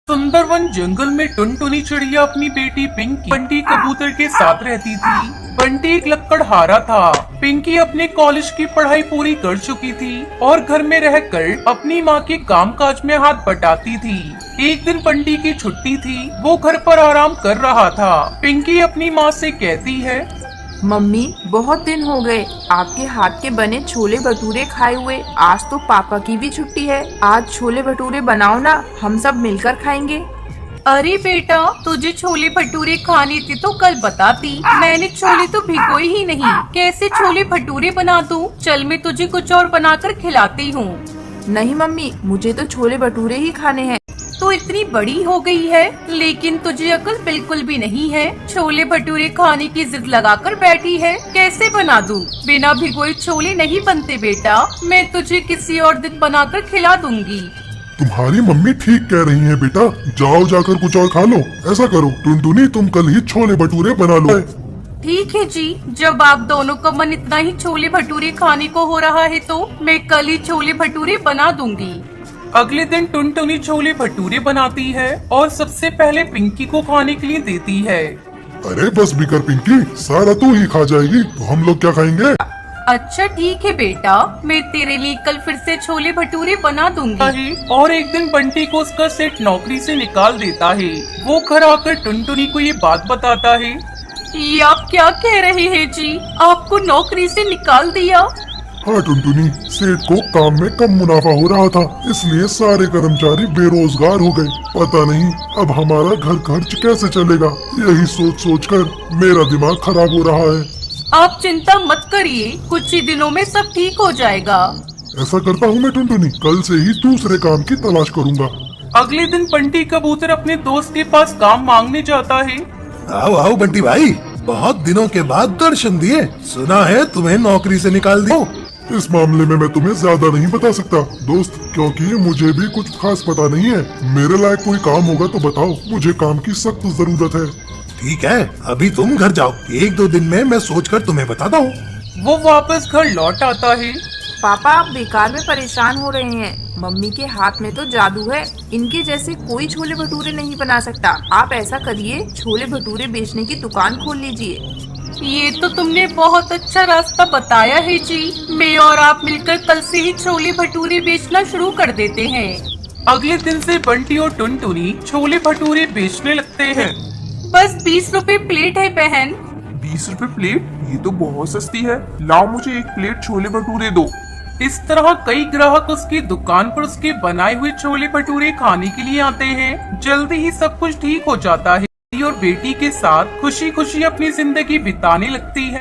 सुंदरवन जंगल में टुनटुनी चिड़िया अपनी बेटी पिंकी बंटी कबूतर के साथ रहती थी। बंटी एक लक्कड़हारा था। पिंकी अपने कॉलेज की पढ़ाई पूरी कर चुकी थी और घर में रहकर अपनी माँ के कामकाज में हाथ बटाती थी। एक दिन बंटी की छुट्टी थी, वो घर पर आराम कर रहा था। पिंकी अपनी माँ से कहती है, मम्मी बहुत दिन हो गए आपके हाथ के बने छोले भटूरे खाए हुए। आज तो पापा की भी छुट्टी है, आज छोले भटूरे बनाओ ना, हम सब मिलकर खाएंगे। अरे बेटा, तुझे छोले भटूरे खाने थे तो कल बताती। मैंने छोले तो भिगोए ही नहीं, कैसे छोले भटूरे बना दूं? चल मैं तुझे कुछ और बनाकर खिलाती हूँ। नहीं मम्मी, मुझे तो छोले भटूरे ही खाने हैं। तो इतनी बड़ी हो गई है, लेकिन तुझे अकल बिल्कुल भी नहीं है। छोले भटूरे खाने की जिद लगाकर बैठी है, कैसे बना दूं? बिना भिगोए छोले नहीं बनते बेटा, मैं तुझे किसी और दिन बनाकर खिला दूंगी। तुम्हारी मम्मी ठीक कह रही है बेटा, जाओ जाकर कुछ और खा लो। ऐसा करो टुनटुनी, तुम कल ही छोले भटूरे बना लो। ठीक है जी, जब आप दोनों का मन इतना ही छोले भटूरे खाने को हो रहा है तो मैं कल ही छोले भटूरे बना दूंगी। अगले दिन टुनटुनी छोले भटूरे बनाती है और सबसे पहले पिंकी को खाने के लिए देती है। अरे बस बिकर पिंकी, सारा तू ही खा जाएगी तो हम लोग क्या खाएंगे? अच्छा ठीक है बेटा, मैं तेरे लिए कल फिर से छोले भटूरे बना दूंगी। और एक दिन बंटी को उसका सेठ नौकरी से निकाल देता है। वो घर आकर टुनटुनी को ये बात बताता है। ये आप क्या कह रहे हैं जी? आपको नौकरी से निकाल दिया? हाँ टुनटुनी, सेठ को काम में कम मुनाफा हो रहा था, इसलिए सारे कर्मचारी बेरोजगार हो गए। पता नहीं अब हमारा घर खर्च कैसे चलेगा, यही सोच सोच कर मेरा दिमाग खराब हो रहा है। आप चिंता मत करिए, कुछ ही दिनों में सब ठीक हो जाएगा। ऐसा करता हूँ मैं टुनटुनी, कल से ही दूसरे काम की तलाश करूँगा। अगले दिन बंटी कबूतर अपने दोस्त के पास काम मांगने जाता है। आओ आओ बंटी भाई, बहुत दिनों के बाद दर्शन दिए। सुना है तुम्हें नौकरी से निकाल दिया। इस मामले में मैं तुम्हें ज्यादा नहीं बता सकता दोस्त, क्योंकि मुझे भी कुछ खास पता नहीं है। मेरे लायक कोई काम होगा तो बताओ, मुझे काम की सख्त जरूरत है। ठीक है, अभी तुम घर जाओ, एक दो दिन में मैं सोचकर तुम्हें बताता हूँ। वो वापस घर लौट आता है। पापा आप बेकार में परेशान हो रहे हैं, मम्मी के हाथ में तो जादू है, इनके जैसे कोई छोले भटूरे नहीं बना सकता। आप ऐसा करिए, छोले भटूरे बेचने की दुकान खोल लीजिए। ये तो तुमने बहुत अच्छा रास्ता बताया है जी। मैं और आप मिलकर कल से ही छोले भटूरे बेचना शुरू कर देते हैं। अगले दिन से बंटी और टुनटुनी छोले भटूरे बेचने लगते हैं। बस 20 रुपए प्लेट है बहन। 20 रुपए प्लेट? ये तो बहुत सस्ती है। लाओ मुझे एक प्लेट छोले भटूरे दो। इस तरह कई ग्राहक उसकी दुकान पर उसके बनाए हुए छोले भटूरे खाने के लिए आते हैं। जल्दी ही सब कुछ ठीक हो जाता है और बेटी के साथ खुशी खुशी अपनी जिंदगी बिताने लगती है।